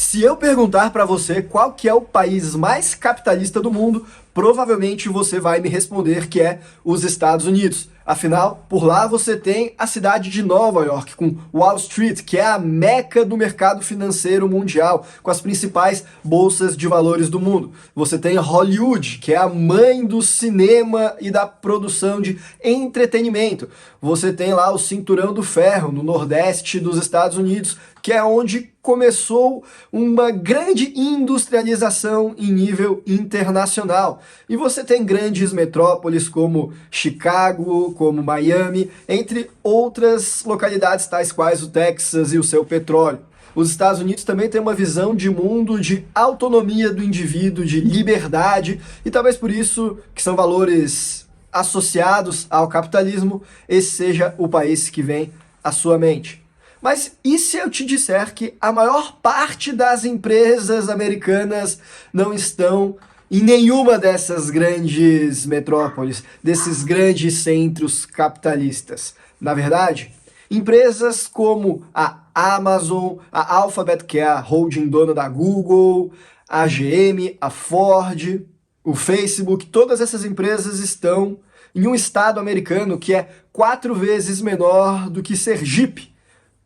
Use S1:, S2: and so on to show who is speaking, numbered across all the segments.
S1: Se eu perguntar para você qual que é o país mais capitalista do mundo, provavelmente você vai me responder que é os Estados Unidos. Afinal, por lá você tem a cidade de Nova York, com Wall Street, que é a meca do mercado financeiro mundial, com as principais bolsas de valores do mundo. Você tem Hollywood, que é a mãe do cinema e da produção de entretenimento. Você tem lá o Cinturão do Ferro, no nordeste dos Estados Unidos, que é onde começou uma grande industrialização em nível internacional. E você tem grandes metrópoles como Chicago, como Miami, entre outras localidades tais quais o Texas e o seu petróleo. Os Estados Unidos também têm uma visão de mundo de autonomia do indivíduo, de liberdade, e talvez por isso, que são valores associados ao capitalismo, esse seja o país que vem à sua mente. Mas e se eu te disser que a maior parte das empresas americanas não estão em nenhuma dessas grandes metrópoles, desses grandes centros capitalistas? Na verdade, empresas como a Amazon, a Alphabet, que é a holding dona da Google, a GM, a Ford, o Facebook, todas essas empresas estão em um estado americano que é 4 vezes menor do que Sergipe,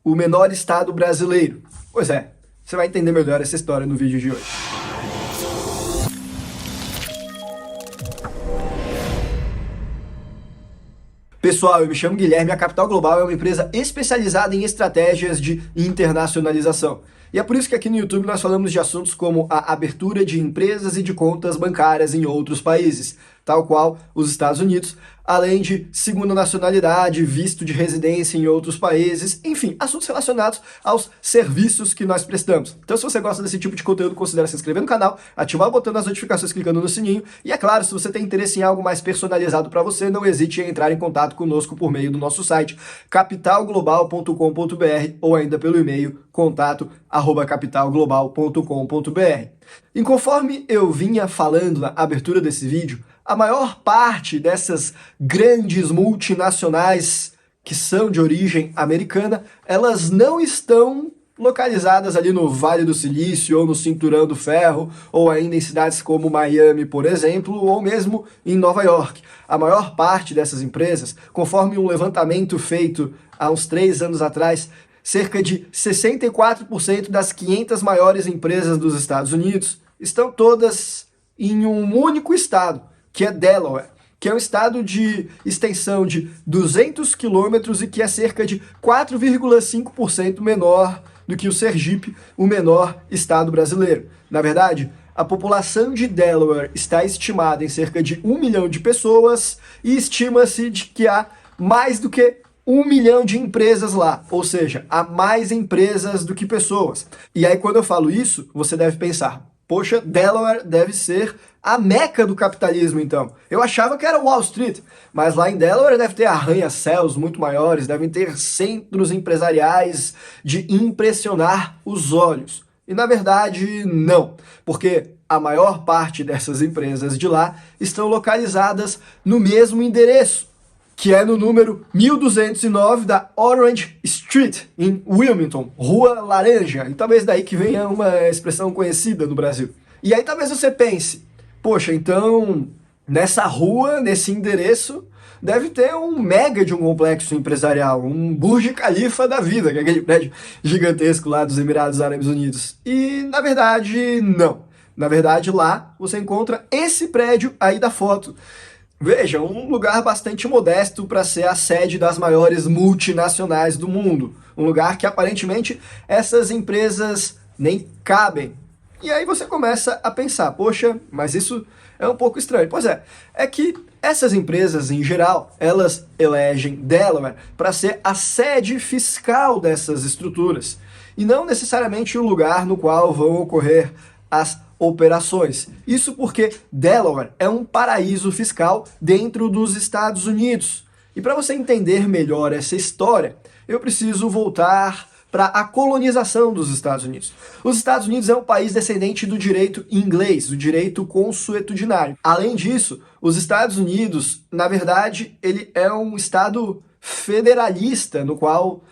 S1: o menor estado brasileiro. Pois é, você vai entender melhor essa história no vídeo de hoje. Pessoal, eu me chamo Guilherme, a Capital Global é uma empresa especializada em estratégias de internacionalização. E é por isso que aqui no YouTube nós falamos de assuntos como a abertura de empresas e de contas bancárias em outros países, tal qual os Estados Unidos, além de segunda nacionalidade, visto de residência em outros países, enfim, assuntos relacionados aos serviços que nós prestamos. Então, se você gosta desse tipo de conteúdo, considere se inscrever no canal, ativar o botão das notificações clicando no sininho, e é claro, se você tem interesse em algo mais personalizado para você, não hesite em entrar em contato conosco por meio do nosso site, capitalglobal.com.br, ou ainda pelo e-mail contato@capitalglobal.com.br. E conforme eu vinha falando na abertura desse vídeo, a maior parte dessas grandes multinacionais que são de origem americana, elas não estão localizadas ali no Vale do Silício ou no Cinturão do Ferro, ou ainda em cidades como Miami, por exemplo, ou mesmo em Nova York. A maior parte dessas empresas, conforme um levantamento feito há uns 3 anos atrás, cerca de 64% das 500 maiores empresas dos Estados Unidos estão todas em um único estado, que é Delaware, que é um estado de extensão de 200 quilômetros e que é cerca de 4,5% menor do que o Sergipe, o menor estado brasileiro. Na verdade, a população de Delaware está estimada em cerca de 1 milhão de pessoas e estima-se de que há mais do que 1 milhão de empresas lá, ou seja, há mais empresas do que pessoas. E aí quando eu falo isso, você deve pensar, poxa, Delaware deve ser a meca do capitalismo então. Eu achava que era Wall Street, mas lá em Delaware deve ter arranha-céus muito maiores, devem ter centros empresariais de impressionar os olhos. E na verdade não, porque a maior parte dessas empresas de lá estão localizadas no mesmo endereço, que é no número 1209 da Orange Street, em Wilmington, Rua Laranja, e talvez daí que venha uma expressão conhecida no Brasil. E aí talvez você pense, poxa, então nessa rua, nesse endereço, deve ter um mega de um complexo empresarial, um Burj Khalifa da vida, que é aquele prédio gigantesco lá dos Emirados Árabes Unidos. E na verdade, não. Na verdade, lá você encontra esse prédio aí da foto. Veja, um lugar bastante modesto para ser a sede das maiores multinacionais do mundo. Um lugar que aparentemente essas empresas nem cabem. E aí você começa a pensar, poxa, mas isso é um pouco estranho. Pois é que essas empresas em geral, elas elegem Delaware para ser a sede fiscal dessas estruturas. E não necessariamente o lugar no qual vão ocorrer as operações. Isso porque Delaware é um paraíso fiscal dentro dos Estados Unidos. E para você entender melhor essa história, eu preciso voltar para a colonização dos Estados Unidos. Os Estados Unidos é um país descendente do direito inglês, do direito consuetudinário. Além disso, os Estados Unidos, na verdade, ele é um estado federalista, no qual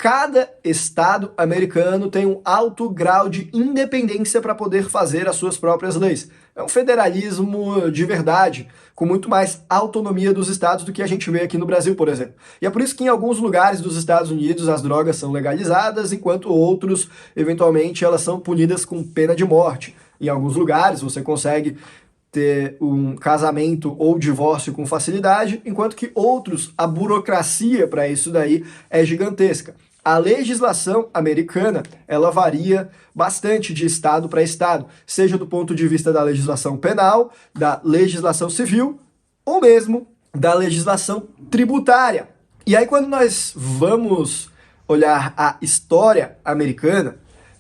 S1: cada estado americano tem um alto grau de independência para poder fazer as suas próprias leis. É um federalismo de verdade, com muito mais autonomia dos estados do que a gente vê aqui no Brasil, por exemplo. E é por isso que em alguns lugares dos Estados Unidos as drogas são legalizadas, enquanto outros, eventualmente, elas são punidas com pena de morte. Em alguns lugares você consegue ter um casamento ou divórcio com facilidade, enquanto que outros, a burocracia para isso daí é gigantesca. A legislação americana, ela varia bastante de estado para estado, seja do ponto de vista da legislação penal, da legislação civil, ou mesmo da legislação tributária. E aí quando nós vamos olhar a história americana,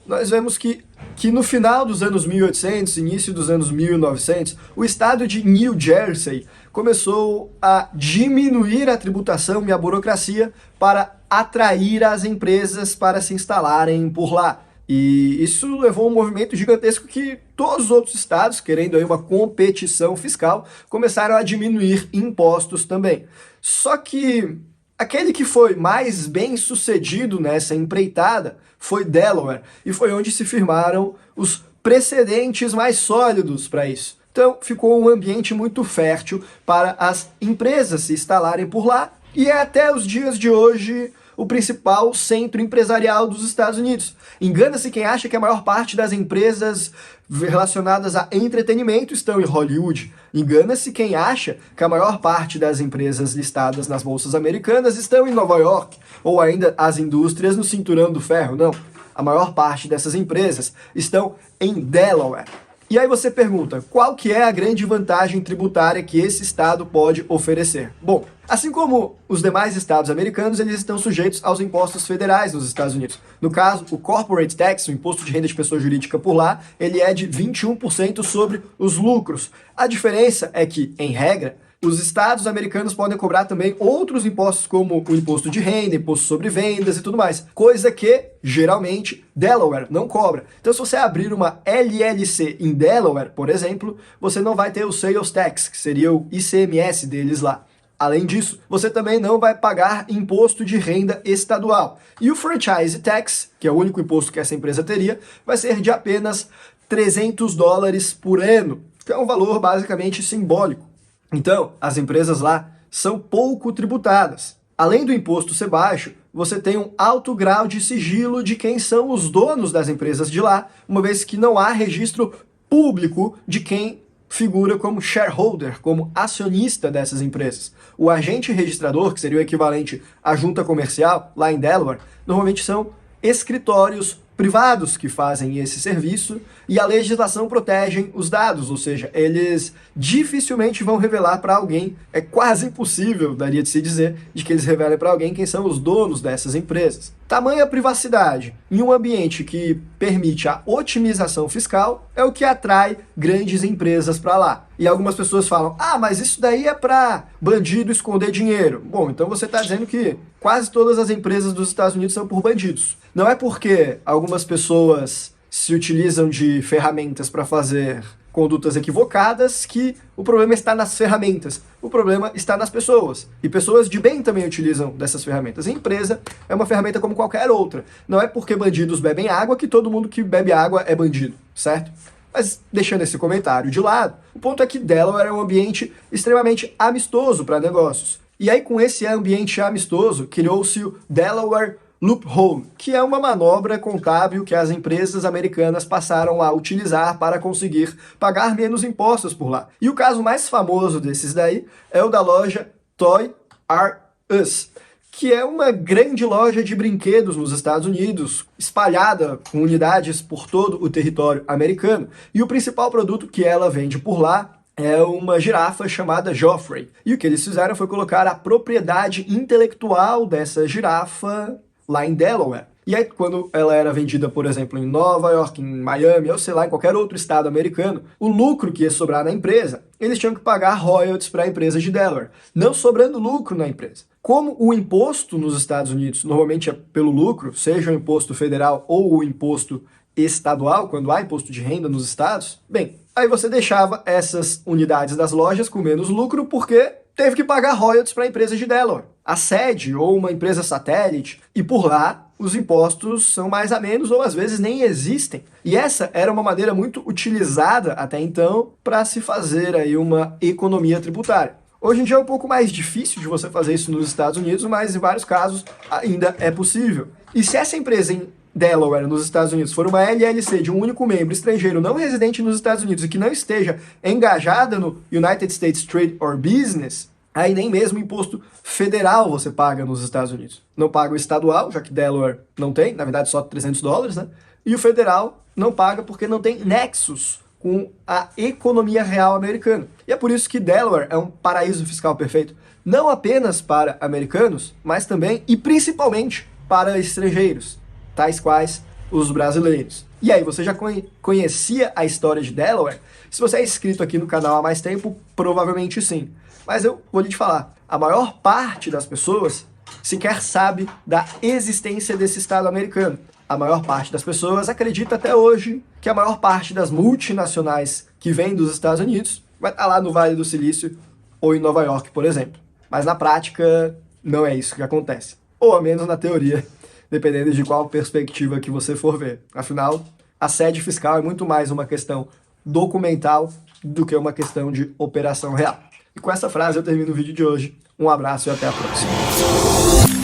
S1: nós vemos que no final dos anos 1800, início dos anos 1900, o estado de New Jersey começou a diminuir a tributação e a burocracia para atrair as empresas para se instalarem por lá. E isso levou a um movimento gigantesco que todos os outros estados, querendo aí uma competição fiscal, começaram a diminuir impostos também. Só que aquele que foi mais bem sucedido nessa empreitada foi Delaware, e foi onde se firmaram os precedentes mais sólidos para isso. Então ficou um ambiente muito fértil para as empresas se instalarem por lá, e é até os dias de hoje o principal centro empresarial dos Estados Unidos. Engana-se quem acha que a maior parte das empresas relacionadas a entretenimento estão em Hollywood. Engana-se quem acha que a maior parte das empresas listadas nas bolsas americanas estão em Nova York, ou ainda as indústrias no cinturão do ferro. Não, a maior parte dessas empresas estão em Delaware. E aí você pergunta, qual que é a grande vantagem tributária que esse estado pode oferecer? Bom, assim como os demais estados americanos, eles estão sujeitos aos impostos federais nos Estados Unidos. No caso, o Corporate Tax, o imposto de renda de pessoa jurídica por lá, ele é de 21% sobre os lucros. A diferença é que, em regra, os estados americanos podem cobrar também outros impostos, como o imposto de renda, imposto sobre vendas e tudo mais, coisa que, geralmente, Delaware não cobra. Então, se você abrir uma LLC em Delaware, por exemplo, você não vai ter o Sales Tax, que seria o ICMS deles lá. Além disso, você também não vai pagar imposto de renda estadual. E o Franchise Tax, que é o único imposto que essa empresa teria, vai ser de apenas $300 por ano, que é um valor basicamente simbólico. Então, as empresas lá são pouco tributadas. Além do imposto ser baixo, você tem um alto grau de sigilo de quem são os donos das empresas de lá, uma vez que não há registro público de quem figura como shareholder, como acionista dessas empresas. O agente registrador, que seria o equivalente à junta comercial, lá em Delaware, normalmente são escritórios privados que fazem esse serviço, e a legislação protege os dados, ou seja, eles dificilmente vão revelar para alguém, é quase impossível, daria de se dizer, de que eles revelem para alguém quem são os donos dessas empresas. Tamanha privacidade em um ambiente que permite a otimização fiscal é o que atrai grandes empresas para lá. E algumas pessoas falam, mas isso daí é para bandido esconder dinheiro. Bom, então você está dizendo que quase todas as empresas dos Estados Unidos são por bandidos. Não é porque algumas pessoas se utilizam de ferramentas para fazer condutas equivocadas que o problema está nas ferramentas. O problema está nas pessoas. E pessoas de bem também utilizam dessas ferramentas. A empresa é uma ferramenta como qualquer outra. Não é porque bandidos bebem água que todo mundo que bebe água é bandido, certo? Mas deixando esse comentário de lado, o ponto é que Delaware é um ambiente extremamente amistoso para negócios. E aí com esse ambiente amistoso, criou-se o Delaware Loophole, que é uma manobra contábil que as empresas americanas passaram a utilizar para conseguir pagar menos impostos por lá. E o caso mais famoso desses daí é o da loja Toys R Us, que é uma grande loja de brinquedos nos Estados Unidos, espalhada com unidades por todo o território americano. E o principal produto que ela vende por lá é uma girafa chamada Joffrey. E o que eles fizeram foi colocar a propriedade intelectual dessa girafa lá em Delaware. E aí, quando ela era vendida, por exemplo, em Nova York, em Miami, ou sei lá, em qualquer outro estado americano, o lucro que ia sobrar na empresa, eles tinham que pagar royalties para a empresa de Delaware, não sobrando lucro na empresa. Como o imposto nos Estados Unidos normalmente é pelo lucro, seja o imposto federal ou o imposto estadual, quando há imposto de renda nos estados, bem, aí você deixava essas unidades das lojas com menos lucro porque teve que pagar royalties para a empresa de Delaware. a sede ou uma empresa satélite, e por lá os impostos são mais a menos ou às vezes nem existem. E essa era uma maneira muito utilizada até então para se fazer aí uma economia tributária. Hoje em dia é um pouco mais difícil de você fazer isso nos Estados Unidos, mas em vários casos ainda é possível. E se essa empresa em Delaware, nos Estados Unidos, for uma LLC de um único membro estrangeiro não residente nos Estados Unidos e que não esteja engajada no United States Trade or Business, aí nem mesmo imposto federal você paga nos Estados Unidos. Não paga o estadual, já que Delaware não tem, na verdade só $300, né? E o federal não paga porque não tem nexus com a economia real americana. E é por isso que Delaware é um paraíso fiscal perfeito, não apenas para americanos, mas também e principalmente para estrangeiros, tais quais os brasileiros. E aí, você já conhecia a história de Delaware? Se você é inscrito aqui no canal há mais tempo, provavelmente sim. Mas eu vou lhe falar, a maior parte das pessoas sequer sabe da existência desse estado americano. A maior parte das pessoas acredita até hoje que a maior parte das multinacionais que vêm dos Estados Unidos vai estar lá no Vale do Silício ou em Nova York, por exemplo. Mas na prática, não é isso que acontece. Ou ao menos na teoria, dependendo de qual perspectiva que você for ver. Afinal, a sede fiscal é muito mais uma questão documental do que uma questão de operação real. E com essa frase eu termino o vídeo de hoje. Um abraço e até a próxima.